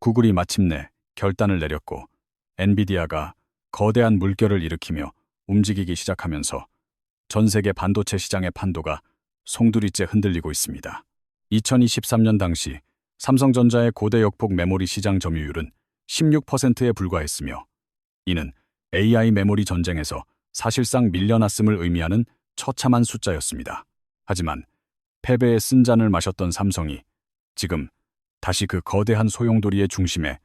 구글이 마침내 결단을 내렸고 엔비디아가 거대한 물결을 일으키며 움직이기 시작하면서 전 세계 반도체 시장의 판도가 송두리째 흔들리고 있습니다. 2023년 당시 삼성전자의 고대 역폭 메모리 시장 점유율은 16%에 불과했으며 이는 AI 메모리 전쟁에서 사실상 밀려났음을 의미하는 처참한 숫자였습니다. 하지만 패배의 쓴잔을 마셨던 삼성이 지금 다시 그 거대한 소용돌이의 중심에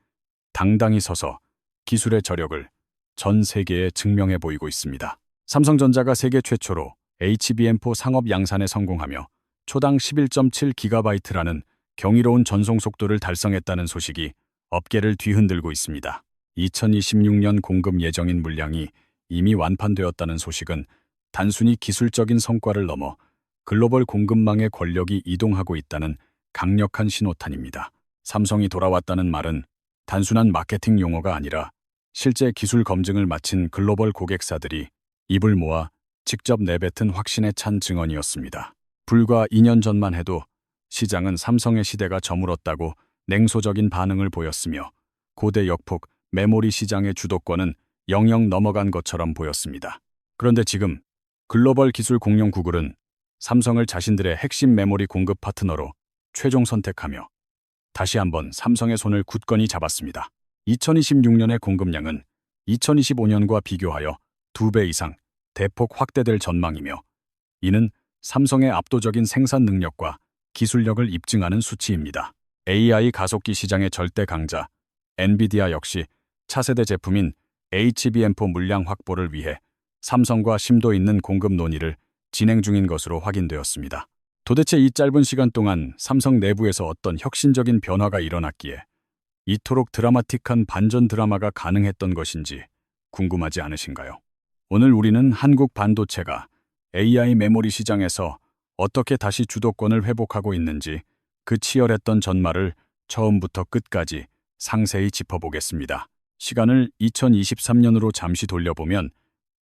당당히 서서 기술의 저력을 전 세계에 증명해 보이고 있습니다. 삼성전자가 세계 최초로 HBM4 상업 양산에 성공하며 초당 11.7GB라는 경이로운 전송 속도를 달성했다는 소식이 업계를 뒤흔들고 있습니다. 2026년 공급 예정인 물량이 이미 완판되었다는 소식은 단순히 기술적인 성과를 넘어 글로벌 공급망의 권력이 이동하고 있다는 강력한 신호탄입니다. 삼성이 돌아왔다는 말은 단순한 마케팅 용어가 아니라 실제 기술 검증을 마친 글로벌 고객사들이 입을 모아 직접 내뱉은 확신에 찬 증언이었습니다. 불과 2년 전만 해도 시장은 삼성의 시대가 저물었다고 냉소적인 반응을 보였으며 고대 역폭 메모리 시장의 주도권은 영영 넘어간 것처럼 보였습니다. 그런데 지금 글로벌 기술 공룡 구글은 삼성을 자신들의 핵심 메모리 공급 파트너로 최종 선택하며 다시 한번 삼성의 손을 굳건히 잡았습니다. 2026년의 공급량은 2025년과 비교하여 2배 이상 대폭 확대될 전망이며 이는 삼성의 압도적인 생산 능력과 기술력을 입증하는 수치입니다. AI 가속기 시장의 절대 강자 엔비디아 역시 차세대 제품인 HBM4 물량 확보를 위해 삼성과 심도 있는 공급 논의를 진행 중인 것으로 확인되었습니다. 도대체 이 짧은 시간 동안 삼성 내부에서 어떤 혁신적인 변화가 일어났기에 이토록 드라마틱한 반전 드라마가 가능했던 것인지 궁금하지 않으신가요? 오늘 우리는 한국 반도체가 AI 메모리 시장에서 어떻게 다시 주도권을 회복하고 있는지 그 치열했던 전말을 처음부터 끝까지 상세히 짚어보겠습니다. 시간을 2023년으로 잠시 돌려보면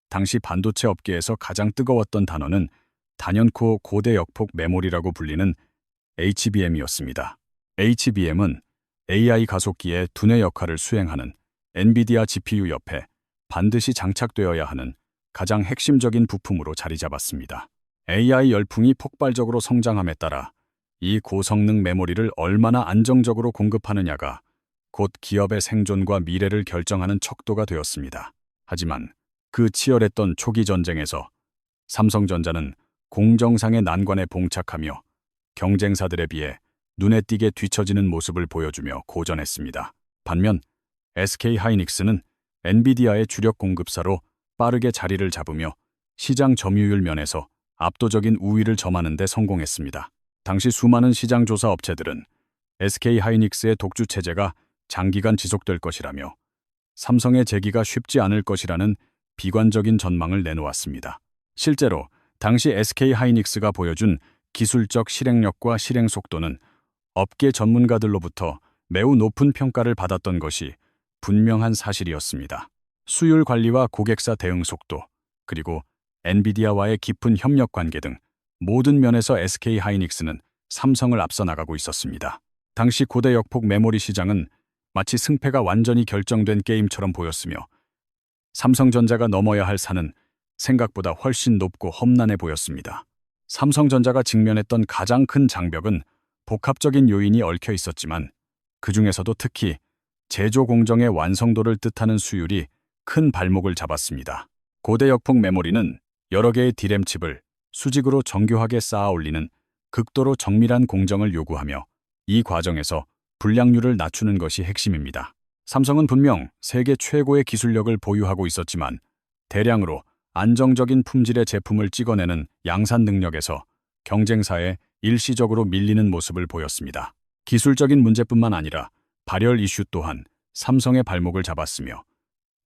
당시 반도체 업계에서 가장 뜨거웠던 단어는 단연코 고대 역폭 메모리라고 불리는 HBM이었습니다. HBM은 AI 가속기의 두뇌 역할을 수행하는 엔비디아 GPU 옆에 반드시 장착되어야 하는 가장 핵심적인 부품으로 자리 잡았습니다. AI 열풍이 폭발적으로 성장함에 따라 이 고성능 메모리를 얼마나 안정적으로 공급하느냐가 곧 기업의 생존과 미래를 결정하는 척도가 되었습니다. 하지만 그 치열했던 초기 전쟁에서 삼성전자는 공정상의 난관에 봉착하며 경쟁사들에 비해 눈에 띄게 뒤처지는 모습을 보여주며 고전했습니다. 반면 SK하이닉스는 엔비디아의 주력 공급사로 빠르게 자리를 잡으며 시장 점유율 면에서 압도적인 우위를 점하는 데 성공했습니다. 당시 수많은 시장 조사 업체들은 SK하이닉스의 독주 체제가 장기간 지속될 것이라며 삼성의 재기가 쉽지 않을 것이라는 비관적인 전망을 내놓았습니다. 실제로 당시 SK하이닉스가 보여준 기술적 실행력과 실행 속도는 업계 전문가들로부터 매우 높은 평가를 받았던 것이 분명한 사실이었습니다. 수율 관리와 고객사 대응 속도, 그리고 엔비디아와의 깊은 협력 관계 등 모든 면에서 SK하이닉스는 삼성을 앞서 나가고 있었습니다. 당시 고대 역폭 메모리 시장은 마치 승패가 완전히 결정된 게임처럼 보였으며 삼성전자가 넘어야 할 산은 생각보다 훨씬 높고 험난해 보였습니다. 삼성전자가 직면했던 가장 큰 장벽은 복합적인 요인이 얽혀 있었지만 그 중에서도 특히 제조 공정의 완성도를 뜻하는 수율이 큰 발목을 잡았습니다. 고대 역폭 메모리는 여러 개의 디램 칩을 수직으로 정교하게 쌓아 올리는 극도로 정밀한 공정을 요구하며 이 과정에서 불량률을 낮추는 것이 핵심입니다. 삼성은 분명 세계 최고의 기술력을 보유하고 있었지만 대량으로 안정적인 품질의 제품을 찍어내는 양산 능력에서 경쟁사에 일시적으로 밀리는 모습을 보였습니다. 기술적인 문제뿐만 아니라 발열 이슈 또한 삼성의 발목을 잡았으며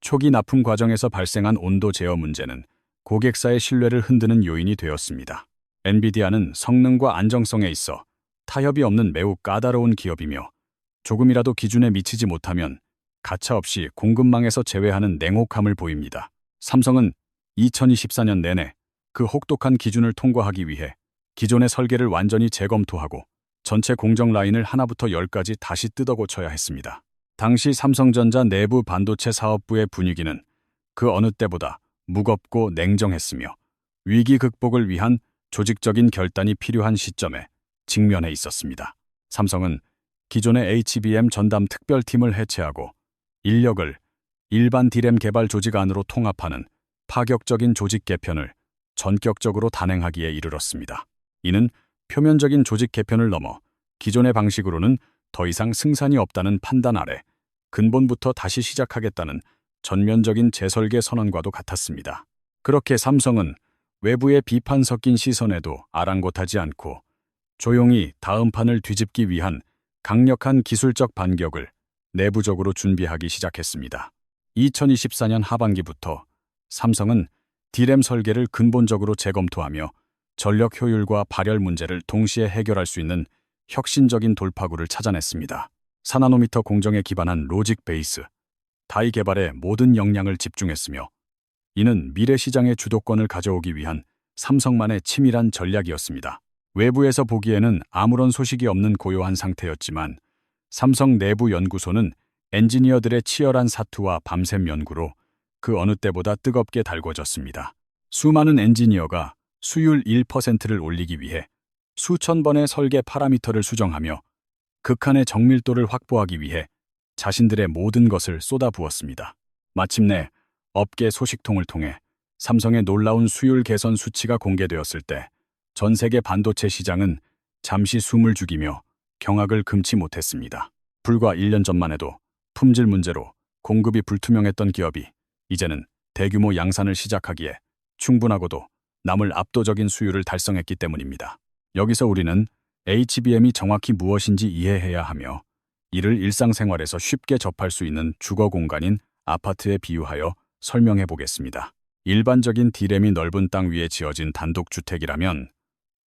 초기 납품 과정에서 발생한 온도 제어 문제는 고객사의 신뢰를 흔드는 요인이 되었습니다. 엔비디아는 성능과 안정성에 있어 타협이 없는 매우 까다로운 기업이며 조금이라도 기준에 미치지 못하면 가차없이 공급망에서 제외하는 냉혹함을 보입니다. 삼성은 2024년 내내 그 혹독한 기준을 통과하기 위해 기존의 설계를 완전히 재검토하고 전체 공정 라인을 하나부터 열까지 다시 뜯어 고쳐야 했습니다. 당시 삼성전자 내부 반도체 사업부의 분위기는 그 어느 때보다 무겁고 냉정했으며 위기 극복을 위한 조직적인 결단이 필요한 시점에 직면해 있었습니다. 삼성은 기존의 HBM 전담 특별팀을 해체하고 인력을 일반 D램 개발 조직 안으로 통합하는 파격적인 조직 개편을 전격적으로 단행하기에 이르렀습니다. 이는 표면적인 조직 개편을 넘어 기존의 방식으로는 더 이상 승산이 없다는 판단 아래 근본부터 다시 시작하겠다는 전면적인 재설계 선언과도 같았습니다. 그렇게 삼성은 외부의 비판 섞인 시선에도 아랑곳하지 않고 조용히 다음 판을 뒤집기 위한 강력한 기술적 반격을 내부적으로 준비하기 시작했습니다. 2024년 하반기부터 삼성은 D램 설계를 근본적으로 재검토하며 전력 효율과 발열 문제를 동시에 해결할 수 있는 혁신적인 돌파구를 찾아냈습니다. 4나노미터 공정에 기반한 로직 베이스, 다이 개발에 모든 역량을 집중했으며 이는 미래 시장의 주도권을 가져오기 위한 삼성만의 치밀한 전략이었습니다. 외부에서 보기에는 아무런 소식이 없는 고요한 상태였지만 삼성 내부 연구소는 엔지니어들의 치열한 사투와 밤샘 연구로 그 어느 때보다 뜨겁게 달궈졌습니다. 수많은 엔지니어가 수율 1%를 올리기 위해 수천 번의 설계 파라미터를 수정하며 극한의 정밀도를 확보하기 위해 자신들의 모든 것을 쏟아부었습니다. 마침내 업계 소식통을 통해 삼성의 놀라운 수율 개선 수치가 공개되었을 때 전 세계 반도체 시장은 잠시 숨을 죽이며 경악을 금치 못했습니다. 불과 1년 전만 해도 품질 문제로 공급이 불투명했던 기업이 이제는 대규모 양산을 시작하기에 충분하고도 남을 압도적인 수율을 달성했기 때문입니다. 여기서 우리는 HBM이 정확히 무엇인지 이해해야 하며 이를 일상생활에서 쉽게 접할 수 있는 주거 공간인 아파트에 비유하여 설명해 보겠습니다. 일반적인 D램이 넓은 땅 위에 지어진 단독주택이라면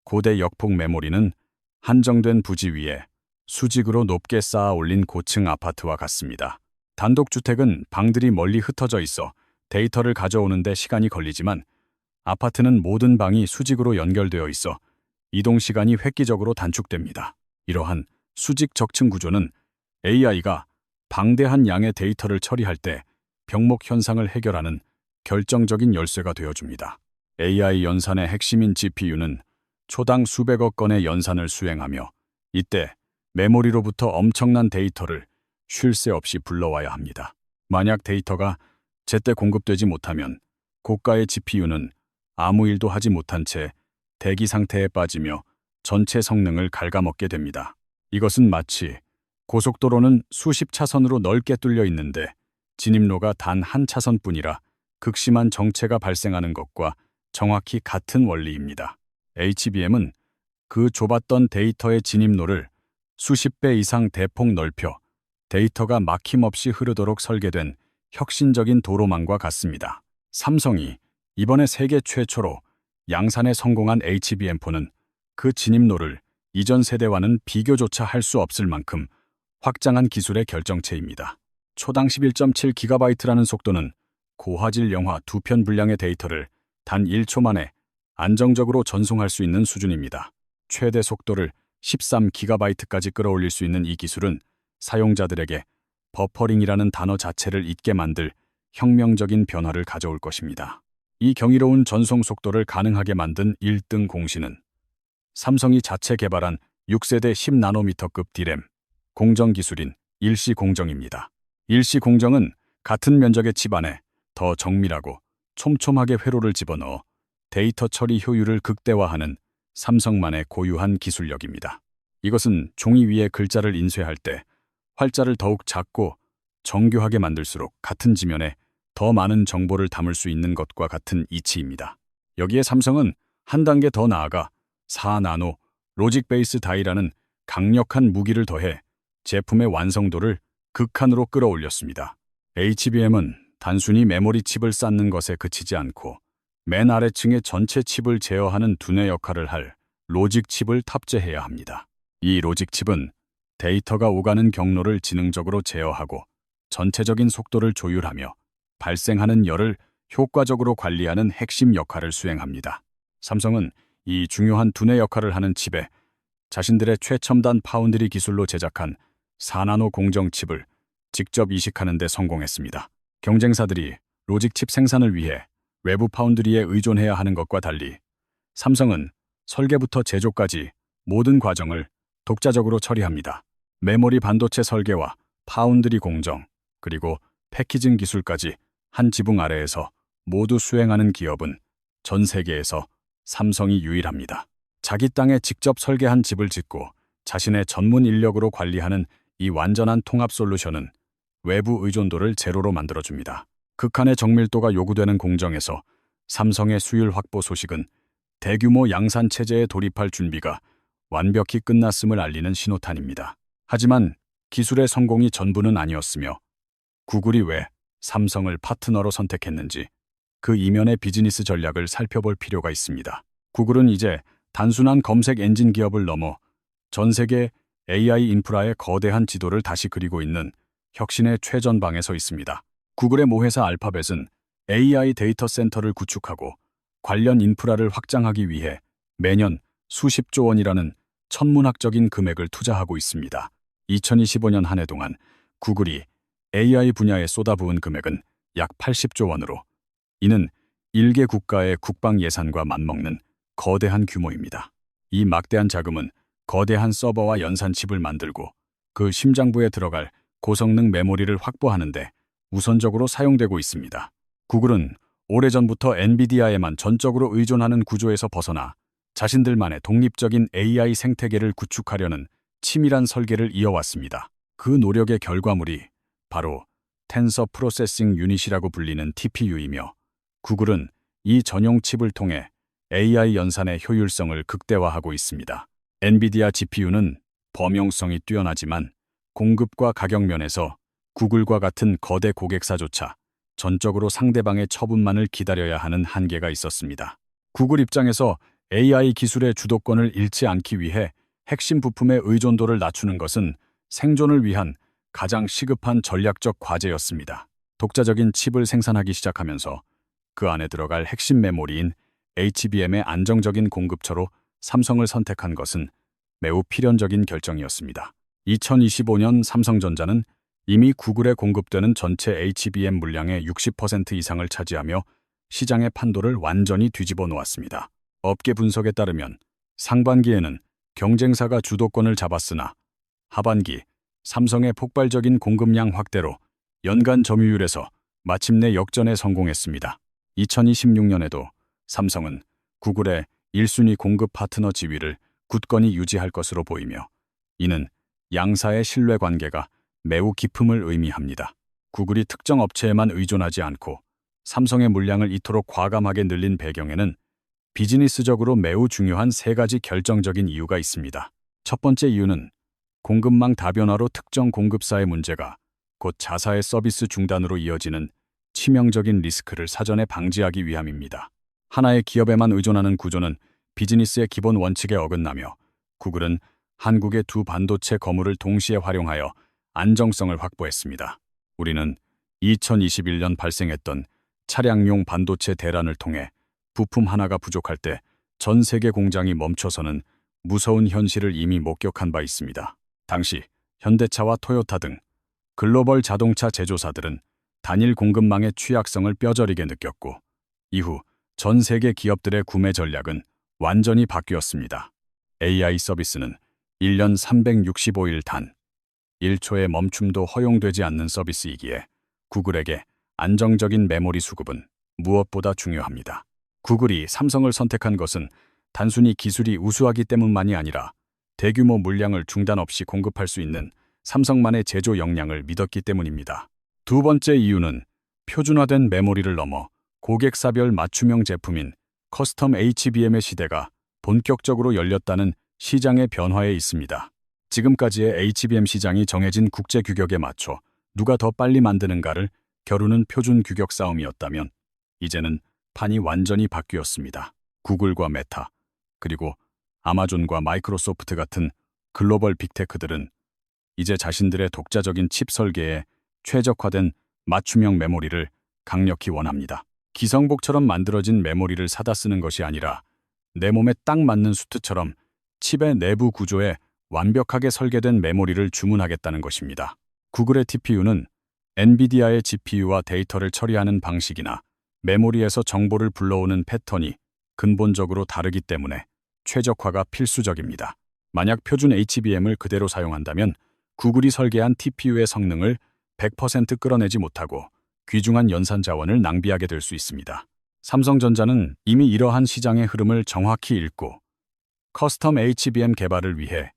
고대 역폭 메모리는 한정된 부지 위에 수직으로 높게 쌓아 올린 고층 아파트와 같습니다. 단독주택은 방들이 멀리 흩어져 있어 데이터를 가져오는 데 시간이 걸리지만 아파트는 모든 방이 수직으로 연결되어 있어 이동 시간이 획기적으로 단축됩니다. 이러한 수직 적층 구조는 AI가 방대한 양의 데이터를 처리할 때 병목 현상을 해결하는 결정적인 열쇠가 되어줍니다. AI 연산의 핵심인 GPU는 초당 수백억 건의 연산을 수행하며 이때 메모리로부터 엄청난 데이터를 쉴 새 없이 불러와야 합니다. 만약 데이터가 제때 공급되지 못하면 고가의 GPU는 아무 일도 하지 못한 채 대기 상태에 빠지며 전체 성능을 갉아먹게 됩니다. 이것은 마치 고속도로는 수십 차선으로 넓게 뚫려 있는데 진입로가 단 한 차선뿐이라 극심한 정체가 발생하는 것과 정확히 같은 원리입니다. HBM은 그 좁았던 데이터의 진입로를 수십 배 이상 대폭 넓혀 데이터가 막힘없이 흐르도록 설계된 혁신적인 도로망과 같습니다. 삼성이 이번에 세계 최초로 양산에 성공한 HBM4는 그 진입로를 이전 세대와는 비교조차 할 수 없을 만큼 확장한 기술의 결정체입니다. 초당 11.7GB라는 속도는 고화질 영화 2편 분량의 데이터를 단 1초 만에 안정적으로 전송할 수 있는 수준입니다. 최대 속도를 13GB까지 끌어올릴 수 있는 이 기술은 사용자들에게 버퍼링이라는 단어 자체를 잊게 만들 혁명적인 변화를 가져올 것입니다. 이 경이로운 전송 속도를 가능하게 만든 1등 공신은 삼성이 자체 개발한 6세대 10나노미터급 D램 공정 기술인 일시 공정입니다. 일시 공정은 같은 면적의 칩 안에 더 정밀하고 촘촘하게 회로를 집어넣어 데이터 처리 효율을 극대화하는 삼성만의 고유한 기술력입니다. 이것은 종이 위에 글자를 인쇄할 때 활자를 더욱 작고 정교하게 만들수록 같은 지면에 더 많은 정보를 담을 수 있는 것과 같은 이치입니다. 여기에 삼성은 한 단계 더 나아가 4나노 로직 베이스 다이라는 강력한 무기를 더해 제품의 완성도를 극한으로 끌어올렸습니다. HBM은 단순히 메모리 칩을 쌓는 것에 그치지 않고 맨 아래층의 전체 칩을 제어하는 두뇌 역할을 할 로직 칩을 탑재해야 합니다. 이 로직 칩은 데이터가 오가는 경로를 지능적으로 제어하고 전체적인 속도를 조율하며 발생하는 열을 효과적으로 관리하는 핵심 역할을 수행합니다. 삼성은 이 중요한 두뇌 역할을 하는 칩에 자신들의 최첨단 파운드리 기술로 제작한 4나노 공정 칩을 직접 이식하는 데 성공했습니다. 경쟁사들이 로직 칩 생산을 위해 외부 파운드리에 의존해야 하는 것과 달리 삼성은 설계부터 제조까지 모든 과정을 독자적으로 처리합니다. 메모리 반도체 설계와 파운드리 공정, 그리고 패키징 기술까지 한 지붕 아래에서 모두 수행하는 기업은 전 세계에서 삼성이 유일합니다. 자기 땅에 직접 설계한 집을 짓고 자신의 전문 인력으로 관리하는 이 완전한 통합 솔루션은 외부 의존도를 제로로 만들어줍니다. 극한의 정밀도가 요구되는 공정에서 삼성의 수율 확보 소식은 대규모 양산 체제에 돌입할 준비가 완벽히 끝났음을 알리는 신호탄입니다. 하지만 기술의 성공이 전부는 아니었으며 구글이 왜 삼성을 파트너로 선택했는지 그 이면의 비즈니스 전략을 살펴볼 필요가 있습니다. 구글은 이제 단순한 검색 엔진 기업을 넘어 전 세계 AI 인프라의 거대한 지도를 다시 그리고 있는 혁신의 최전방에 서 있습니다. 구글의 모회사 알파벳은 AI 데이터 센터를 구축하고 관련 인프라를 확장하기 위해 매년 수십조 원이라는 천문학적인 금액을 투자하고 있습니다. 2025년 한 해 동안 구글이 AI 분야에 쏟아부은 금액은 약 80조 원으로 이는 일개 국가의 국방 예산과 맞먹는 거대한 규모입니다. 이 막대한 자금은 거대한 서버와 연산 칩을 만들고 그 심장부에 들어갈 고성능 메모리를 확보하는데 우선적으로 사용되고 있습니다. 구글은 오래전부터 엔비디아에만 전적으로 의존하는 구조에서 벗어나 자신들만의 독립적인 AI 생태계를 구축하려는 치밀한 설계를 이어왔습니다. 그 노력의 결과물이 바로 텐서 프로세싱 유닛이라고 불리는 TPU이며 구글은 이 전용 칩을 통해 AI 연산의 효율성을 극대화하고 있습니다. 엔비디아 GPU는 범용성이 뛰어나지만 공급과 가격 면에서 구글과 같은 거대 고객사조차 전적으로 상대방의 처분만을 기다려야 하는 한계가 있었습니다. 구글 입장에서 AI 기술의 주도권을 잃지 않기 위해 핵심 부품의 의존도를 낮추는 것은 생존을 위한 가장 시급한 전략적 과제였습니다. 독자적인 칩을 생산하기 시작하면서 그 안에 들어갈 핵심 메모리인 HBM의 안정적인 공급처로 삼성을 선택한 것은 매우 필연적인 결정이었습니다. 2025년 삼성전자는 이미 구글에 공급되는 전체 HBM 물량의 60% 이상을 차지하며 시장의 판도를 완전히 뒤집어 놓았습니다. 업계 분석에 따르면 상반기에는 경쟁사가 주도권을 잡았으나 하반기 삼성의 폭발적인 공급량 확대로 연간 점유율에서 마침내 역전에 성공했습니다. 2026년에도 삼성은 구글의 1순위 공급 파트너 지위를 굳건히 유지할 것으로 보이며 이는 양사의 신뢰 관계가 매우 깊음을 의미합니다. 구글이 특정 업체에만 의존하지 않고 삼성의 물량을 이토록 과감하게 늘린 배경에는 비즈니스적으로 매우 중요한 세 가지 결정적인 이유가 있습니다. 첫 번째 이유는 공급망 다변화로 특정 공급사의 문제가 곧 자사의 서비스 중단으로 이어지는 치명적인 리스크를 사전에 방지하기 위함입니다. 하나의 기업에만 의존하는 구조는 비즈니스의 기본 원칙에 어긋나며 구글은 한국의 두 반도체 거물을 동시에 활용하여 안정성을 확보했습니다. 우리는 2021년 발생했던 차량용 반도체 대란을 통해 부품 하나가 부족할 때 전 세계 공장이 멈춰서는 무서운 현실을 이미 목격한 바 있습니다. 당시 현대차와 토요타 등 글로벌 자동차 제조사들은 단일 공급망의 취약성을 뼈저리게 느꼈고 이후 전 세계 기업들의 구매 전략은 완전히 바뀌었습니다. AI 서비스는 1년 365일 단 1초의 멈춤도 허용되지 않는 서비스이기에 구글에게 안정적인 메모리 수급은 무엇보다 중요합니다. 구글이 삼성을 선택한 것은 단순히 기술이 우수하기 때문만이 아니라 대규모 물량을 중단 없이 공급할 수 있는 삼성만의 제조 역량을 믿었기 때문입니다. 두 번째 이유는 표준화된 메모리를 넘어 고객사별 맞춤형 제품인 커스텀 HBM의 시대가 본격적으로 열렸다는 시장의 변화에 있습니다. 지금까지의 HBM 시장이 정해진 국제 규격에 맞춰 누가 더 빨리 만드는가를 겨루는 표준 규격 싸움이었다면 이제는 판이 완전히 바뀌었습니다. 구글과 메타, 그리고 아마존과 마이크로소프트 같은 글로벌 빅테크들은 이제 자신들의 독자적인 칩 설계에 최적화된 맞춤형 메모리를 강력히 원합니다. 기성복처럼 만들어진 메모리를 사다 쓰는 것이 아니라 내 몸에 딱 맞는 수트처럼 칩의 내부 구조에 완벽하게 설계된 메모리를 주문하겠다는 것입니다. 구글의 TPU는 엔비디아의 GPU와 데이터를 처리하는 방식이나 메모리에서 정보를 불러오는 패턴이 근본적으로 다르기 때문에 최적화가 필수적입니다. 만약 표준 HBM을 그대로 사용한다면 구글이 설계한 TPU의 성능을 100% 끌어내지 못하고 귀중한 연산 자원을 낭비하게 될 수 있습니다. 삼성전자는 이미 이러한 시장의 흐름을 정확히 읽고 커스텀 HBM 개발을 위해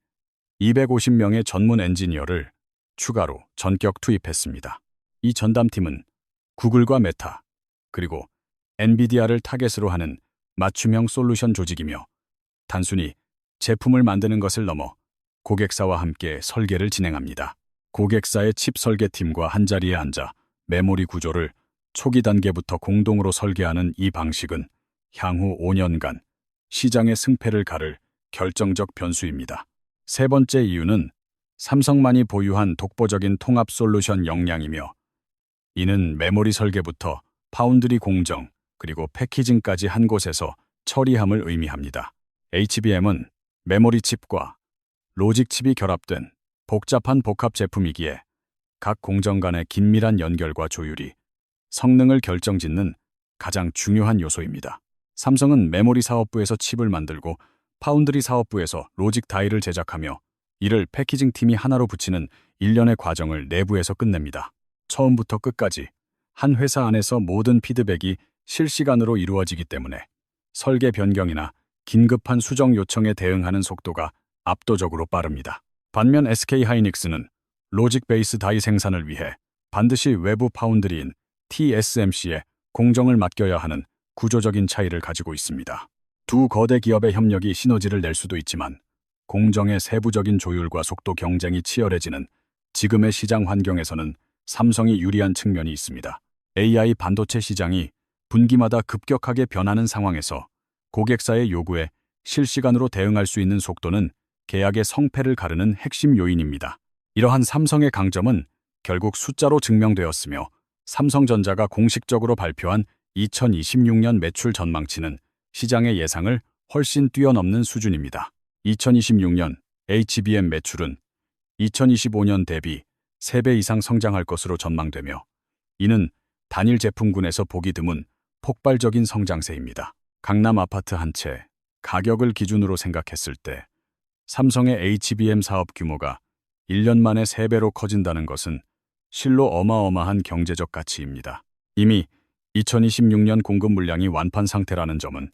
250명의 전문 엔지니어를 추가로 전격 투입했습니다. 이 전담팀은 구글과 메타, 그리고 엔비디아를 타겟으로 하는 맞춤형 솔루션 조직이며 단순히 제품을 만드는 것을 넘어 고객사와 함께 설계를 진행합니다. 고객사의 칩 설계팀과 한자리에 앉아 메모리 구조를 초기 단계부터 공동으로 설계하는 이 방식은 향후 5년간 시장의 승패를 가를 결정적 변수입니다. 세 번째 이유는 삼성만이 보유한 독보적인 통합 솔루션 역량이며 이는 메모리 설계부터 파운드리 공정, 그리고 패키징까지 한 곳에서 처리함을 의미합니다. HBM은 메모리 칩과 로직 칩이 결합된 복잡한 복합 제품이기에 각 공정 간의 긴밀한 연결과 조율이 성능을 결정짓는 가장 중요한 요소입니다. 삼성은 메모리 사업부에서 칩을 만들고 파운드리 사업부에서 로직 다이를 제작하며 이를 패키징 팀이 하나로 붙이는 일련의 과정을 내부에서 끝냅니다. 처음부터 끝까지 한 회사 안에서 모든 피드백이 실시간으로 이루어지기 때문에 설계 변경이나 긴급한 수정 요청에 대응하는 속도가 압도적으로 빠릅니다. 반면 SK하이닉스는 로직 베이스 다이 생산을 위해 반드시 외부 파운드리인 TSMC에 공정을 맡겨야 하는 구조적인 차이를 가지고 있습니다. 두 거대 기업의 협력이 시너지를 낼 수도 있지만 공정의 세부적인 조율과 속도 경쟁이 치열해지는 지금의 시장 환경에서는 삼성이 유리한 측면이 있습니다. AI 반도체 시장이 분기마다 급격하게 변하는 상황에서 고객사의 요구에 실시간으로 대응할 수 있는 속도는 계약의 성패를 가르는 핵심 요인입니다. 이러한 삼성의 강점은 결국 숫자로 증명되었으며 삼성전자가 공식적으로 발표한 2026년 매출 전망치는 시장의 예상을 훨씬 뛰어넘는 수준입니다. 2026년 HBM 매출은 2025년 대비 3배 이상 성장할 것으로 전망되며 이는 단일 제품군에서 보기 드문 폭발적인 성장세입니다. 강남 아파트 한 채 가격을 기준으로 생각했을 때 삼성의 HBM 사업 규모가 1년 만에 3배로 커진다는 것은 실로 어마어마한 경제적 가치입니다. 이미 2026년 공급 물량이 완판 상태라는 점은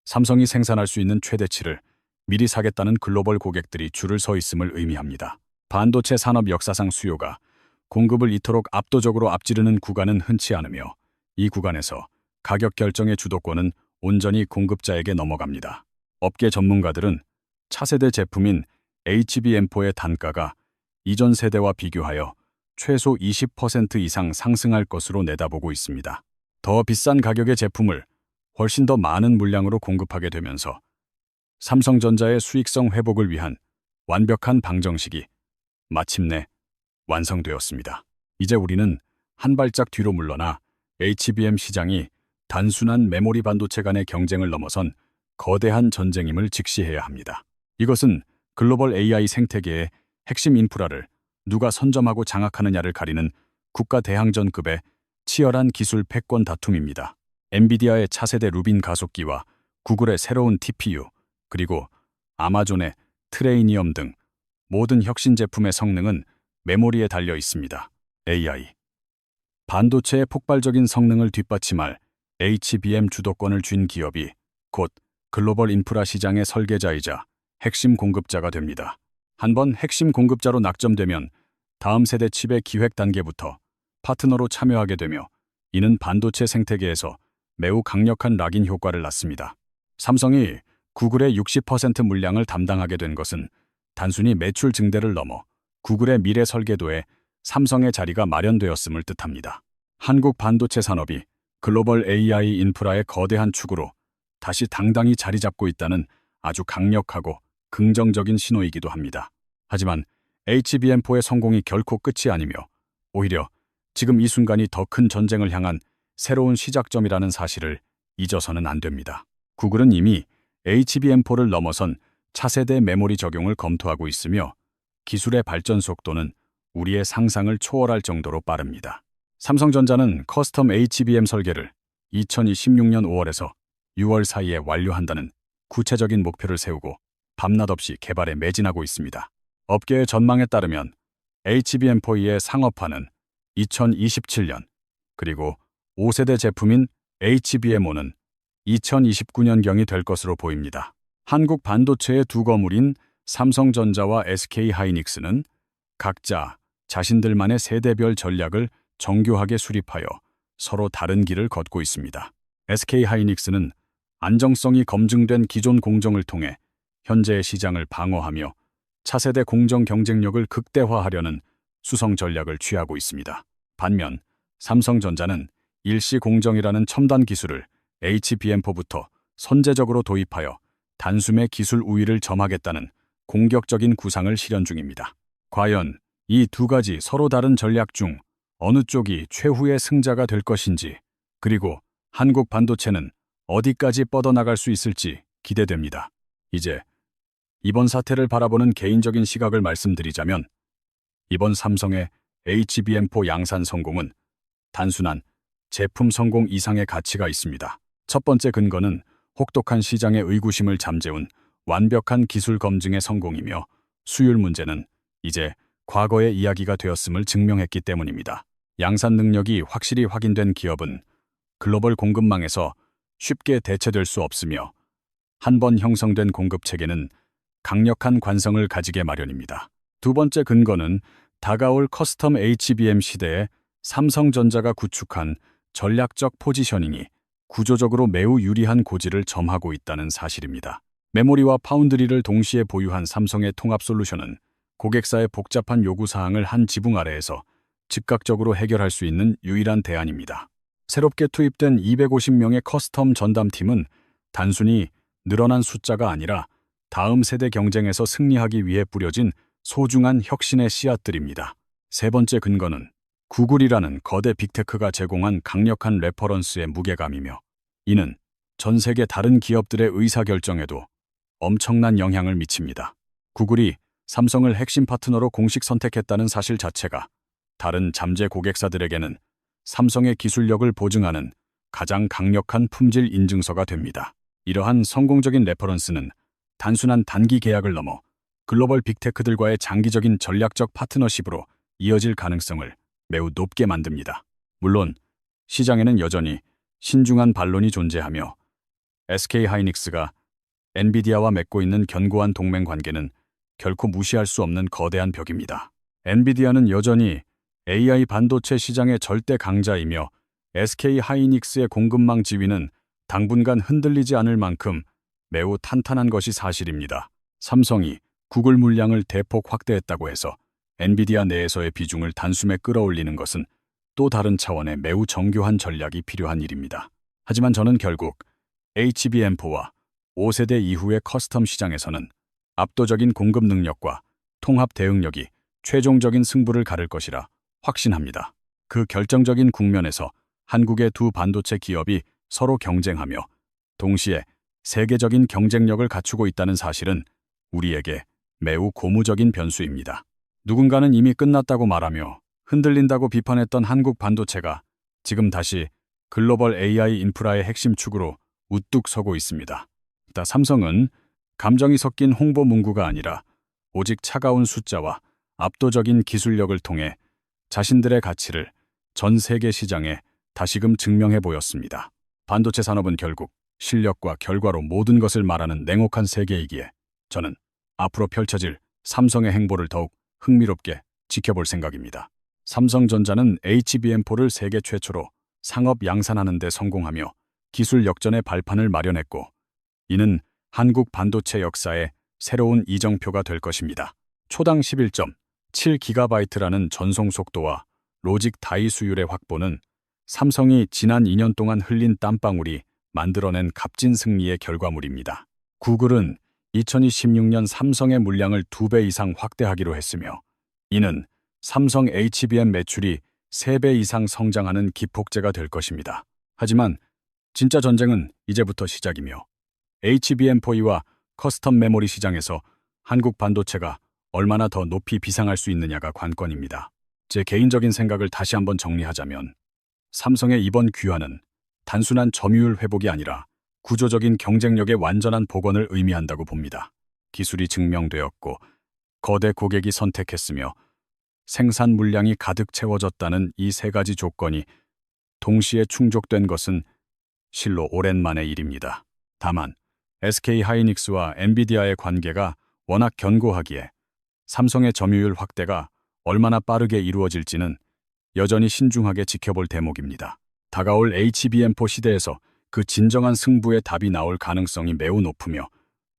삼성이 생산할 수 있는 최대치를 미리 사겠다는 글로벌 고객들이 줄을 서 있음을 의미합니다. 반도체 산업 역사상 수요가 공급을 이토록 압도적으로 앞지르는 구간은 흔치 않으며 이 구간에서 가격 결정의 주도권은 온전히 공급자에게 넘어갑니다. 업계 전문가들은 차세대 제품인 HBM4의 단가가 이전 세대와 비교하여 최소 20% 이상 상승할 것으로 내다보고 있습니다. 더 비싼 가격의 제품을 훨씬 더 많은 물량으로 공급하게 되면서 삼성전자의 수익성 회복을 위한 완벽한 방정식이 마침내 완성되었습니다. 이제 우리는 한 발짝 뒤로 물러나 HBM 시장이 단순한 메모리 반도체 간의 경쟁을 넘어선 거대한 전쟁임을 직시해야 합니다. 이것은 글로벌 AI 생태계의 핵심 인프라를 누가 선점하고 장악하느냐를 가리는 국가 대항전급의 치열한 기술 패권 다툼입니다. 엔비디아의 차세대 루빈 가속기와 구글의 새로운 TPU, 그리고 아마존의 트레이니엄 등 모든 혁신 제품의 성능은 메모리에 달려 있습니다. AI 반도체의 폭발적인 성능을 뒷받침할 HBM 주도권을 쥔 기업이 곧 글로벌 인프라 시장의 설계자이자 핵심 공급자가 됩니다. 한번 핵심 공급자로 낙점되면 다음 세대 칩의 기획 단계부터 파트너로 참여하게 되며 이는 반도체 생태계에서 매우 강력한 락인 효과를 낳습니다. 삼성이 구글의 60% 물량을 담당하게 된 것은 단순히 매출 증대를 넘어 구글의 미래 설계도에 삼성의 자리가 마련되었음을 뜻합니다. 한국 반도체 산업이 글로벌 AI 인프라의 거대한 축으로 다시 당당히 자리 잡고 있다는 아주 강력하고 긍정적인 신호이기도 합니다. 하지만 HBM4의 성공이 결코 끝이 아니며 오히려 지금 이 순간이 더 큰 전쟁을 향한 새로운 시작점이라는 사실을 잊어서는 안 됩니다. 구글은 이미 HBM4를 넘어선 차세대 메모리 적용을 검토하고 있으며 기술의 발전 속도는 우리의 상상을 초월할 정도로 빠릅니다. 삼성전자는 커스텀 HBM 설계를 2026년 5월에서 6월 사이에 완료한다는 구체적인 목표를 세우고 밤낮 없이 개발에 매진하고 있습니다. 업계의 전망에 따르면 HBM4E의 상업화는 2027년, 그리고 5세대 제품인 HBM5는 2029년경이 될 것으로 보입니다. 한국 반도체의 두 거물인 삼성전자와 SK하이닉스는 각자 자신들만의 세대별 전략을 정교하게 수립하여 서로 다른 길을 걷고 있습니다. SK하이닉스는 안정성이 검증된 기존 공정을 통해 현재의 시장을 방어하며 차세대 공정 경쟁력을 극대화하려는 수성 전략을 취하고 있습니다. 반면 삼성전자는 일시 공정이라는 첨단 기술을 HBM4부터 선제적으로 도입하여 단숨에 기술 우위를 점하겠다는 공격적인 구상을 실현 중입니다. 과연 이 두 가지 서로 다른 전략 중 어느 쪽이 최후의 승자가 될 것인지, 그리고 한국 반도체는 어디까지 뻗어나갈 수 있을지 기대됩니다. 이제 이번 사태를 바라보는 개인적인 시각을 말씀드리자면, 이번 삼성의 HBM4 양산 성공은 단순한 제품 성공 이상의 가치가 있습니다. 첫 번째 근거는 혹독한 시장의 의구심을 잠재운 완벽한 기술 검증의 성공이며, 수율 문제는 이제 과거의 이야기가 되었음을 증명했기 때문입니다. 양산 능력이 확실히 확인된 기업은 글로벌 공급망에서 쉽게 대체될 수 없으며, 한 번 형성된 공급 체계는 강력한 관성을 가지게 마련입니다. 두 번째 근거는 다가올 커스텀 HBM 시대에 삼성전자가 구축한 전략적 포지셔닝이 구조적으로 매우 유리한 고지를 점하고 있다는 사실입니다. 메모리와 파운드리를 동시에 보유한 삼성의 통합 솔루션은 고객사의 복잡한 요구사항을 한 지붕 아래에서 즉각적으로 해결할 수 있는 유일한 대안입니다. 새롭게 투입된 250명의 커스텀 전담팀은 단순히 늘어난 숫자가 아니라 다음 세대 경쟁에서 승리하기 위해 뿌려진 소중한 혁신의 씨앗들입니다. 세 번째 근거는 구글이라는 거대 빅테크가 제공한 강력한 레퍼런스의 무게감이며, 이는 전 세계 다른 기업들의 의사결정에도 엄청난 영향을 미칩니다. 구글이 삼성을 핵심 파트너로 공식 선택했다는 사실 자체가 다른 잠재 고객사들에게는 삼성의 기술력을 보증하는 가장 강력한 품질 인증서가 됩니다. 이러한 성공적인 레퍼런스는 단순한 단기 계약을 넘어 글로벌 빅테크들과의 장기적인 전략적 파트너십으로 이어질 가능성을 매우 높게 만듭니다. 물론 시장에는 여전히 신중한 반론이 존재하며, SK하이닉스가 엔비디아와 맺고 있는 견고한 동맹 관계는 결코 무시할 수 없는 거대한 벽입니다. 엔비디아는 여전히 AI 반도체 시장의 절대 강자이며, SK하이닉스의 공급망 지위는 당분간 흔들리지 않을 만큼 매우 탄탄한 것이 사실입니다. 삼성이 구글 물량을 대폭 확대했다고 해서 엔비디아 내에서의 비중을 단숨에 끌어올리는 것은 또 다른 차원의 매우 정교한 전략이 필요한 일입니다. 하지만 저는 결국 HBM4와 5세대 이후의 커스텀 시장에서는 압도적인 공급 능력과 통합 대응력이 최종적인 승부를 가를 것이라 확신합니다. 그 결정적인 국면에서 한국의 두 반도체 기업이 서로 경쟁하며 동시에 세계적인 경쟁력을 갖추고 있다는 사실은 우리에게 매우 고무적인 변수입니다. 누군가는 이미 끝났다고 말하며 흔들린다고 비판했던 한국 반도체가 지금 다시 글로벌 AI 인프라의 핵심 축으로 우뚝 서고 있습니다. 삼성은 감정이 섞인 홍보 문구가 아니라 오직 차가운 숫자와 압도적인 기술력을 통해 자신들의 가치를 전 세계 시장에 다시금 증명해 보였습니다. 반도체 산업은 결국 실력과 결과로 모든 것을 말하는 냉혹한 세계이기에 저는 앞으로 펼쳐질 삼성의 행보를 더욱 흥미롭게 지켜볼 생각입니다. 삼성전자는 HBM4를 세계 최초로 상업 양산하는 데 성공하며 기술 역전의 발판을 마련했고, 이는 한국 반도체 역사의 새로운 이정표가 될 것입니다. 초당 11.7GB라는 전송 속도와 로직 다이 수율의 확보는 삼성이 지난 2년 동안 흘린 땀방울이 만들어낸 값진 승리의 결과물입니다. 구글은 2026년 삼성의 물량을 2배 이상 확대하기로 했으며, 이는 삼성 HBM 매출이 3배 이상 성장하는 기폭제가 될 것입니다. 하지만 진짜 전쟁은 이제부터 시작이며, HBM4E와 커스텀 메모리 시장에서 한국 반도체가 얼마나 더 높이 비상할 수 있느냐가 관건입니다. 제 개인적인 생각을 다시 한번 정리하자면 삼성의 이번 귀환은 단순한 점유율 회복이 아니라 구조적인 경쟁력의 완전한 복원을 의미한다고 봅니다. 기술이 증명되었고 거대 고객이 선택했으며 생산 물량이 가득 채워졌다는 이 세 가지 조건이 동시에 충족된 것은 실로 오랜만의 일입니다. 다만 SK하이닉스와 엔비디아의 관계가 워낙 견고하기에 삼성의 점유율 확대가 얼마나 빠르게 이루어질지는 여전히 신중하게 지켜볼 대목입니다. 다가올 HBM4 시대에서 그 진정한 승부의 답이 나올 가능성이 매우 높으며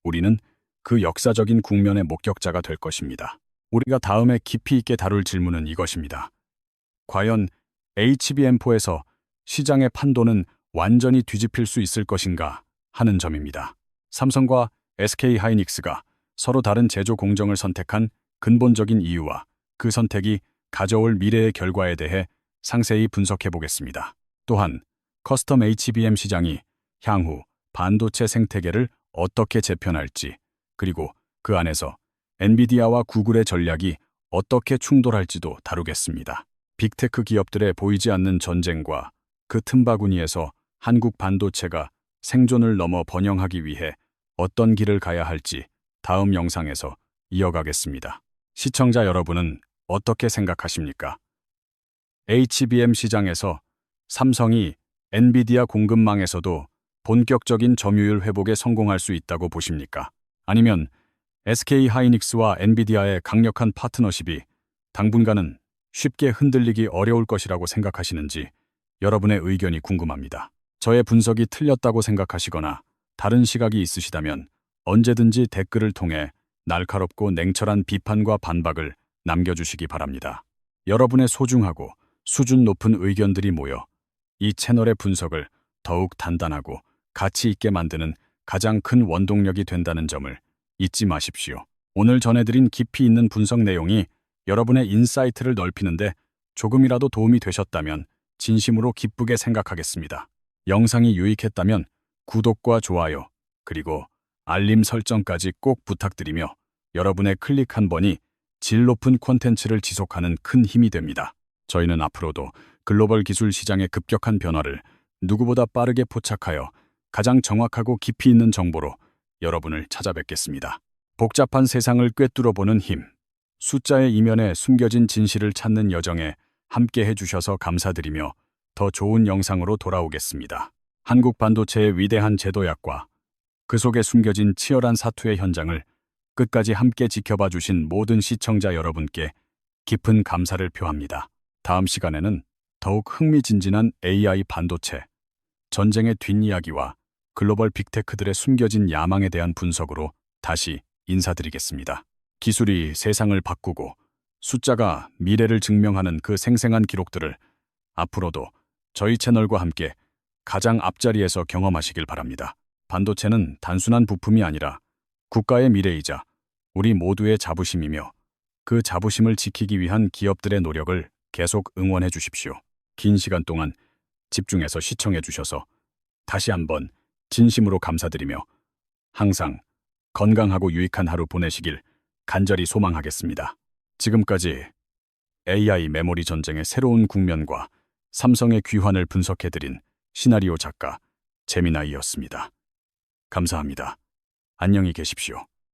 우리는 그 역사적인 국면의 목격자가 될 것입니다. 우리가 다음에 깊이 있게 다룰 질문은 이것입니다. 과연 HBM4에서 시장의 판도는 완전히 뒤집힐 수 있을 것인가 하는 점입니다. 삼성과 SK하이닉스가 서로 다른 제조 공정을 선택한 근본적인 이유와 그 선택이 가져올 미래의 결과에 대해 상세히 분석해 보겠습니다. 또한 커스텀 HBM 시장이 향후 반도체 생태계를 어떻게 재편할지, 그리고 그 안에서 엔비디아와 구글의 전략이 어떻게 충돌할지도 다루겠습니다. 빅테크 기업들의 보이지 않는 전쟁과 그 틈바구니에서 한국 반도체가 생존을 넘어 번영하기 위해 어떤 길을 가야 할지 다음 영상에서 이어가겠습니다. 시청자 여러분은 어떻게 생각하십니까? HBM 시장에서 삼성이 엔비디아 공급망에서도 본격적인 점유율 회복에 성공할 수 있다고 보십니까? 아니면 SK하이닉스와 엔비디아의 강력한 파트너십이 당분간은 쉽게 흔들리기 어려울 것이라고 생각하시는지 여러분의 의견이 궁금합니다. 저의 분석이 틀렸다고 생각하시거나 다른 시각이 있으시다면 언제든지 댓글을 통해 날카롭고 냉철한 비판과 반박을 남겨주시기 바랍니다. 여러분의 소중하고 수준 높은 의견들이 모여 이 채널의 분석을 더욱 단단하고 가치 있게 만드는 가장 큰 원동력이 된다는 점을 잊지 마십시오. 오늘 전해드린 깊이 있는 분석 내용이 여러분의 인사이트를 넓히는데 조금이라도 도움이 되셨다면 진심으로 기쁘게 생각하겠습니다. 영상이 유익했다면 구독과 좋아요, 그리고 알림 설정까지 꼭 부탁드리며 여러분의 클릭 한 번이 질 높은 콘텐츠를 지속하는 큰 힘이 됩니다. 저희는 앞으로도 글로벌 기술 시장의 급격한 변화를 누구보다 빠르게 포착하여 가장 정확하고 깊이 있는 정보로 여러분을 찾아뵙겠습니다. 복잡한 세상을 꿰뚫어보는 힘, 숫자의 이면에 숨겨진 진실을 찾는 여정에 함께 해주셔서 감사드리며 더 좋은 영상으로 돌아오겠습니다. 한국 반도체의 위대한 제도약과 그 속에 숨겨진 치열한 사투의 현장을 끝까지 함께 지켜봐 주신 모든 시청자 여러분께 깊은 감사를 표합니다. 다음 시간에는 더욱 흥미진진한 AI 반도체, 전쟁의 뒷이야기와 글로벌 빅테크들의 숨겨진 야망에 대한 분석으로 다시 인사드리겠습니다. 기술이 세상을 바꾸고 숫자가 미래를 증명하는 그 생생한 기록들을 앞으로도 저희 채널과 함께 가장 앞자리에서 경험하시길 바랍니다. 반도체는 단순한 부품이 아니라 국가의 미래이자 우리 모두의 자부심이며 그 자부심을 지키기 위한 기업들의 노력을 계속 응원해 주십시오. 긴 시간 동안 집중해서 시청해 주셔서 다시 한번 진심으로 감사드리며 항상 건강하고 유익한 하루 보내시길 간절히 소망하겠습니다. 지금까지 AI 메모리 전쟁의 새로운 국면과 삼성의 귀환을 분석해드린 시나리오 작가 재미나이였습니다. 감사합니다. 안녕히 계십시오.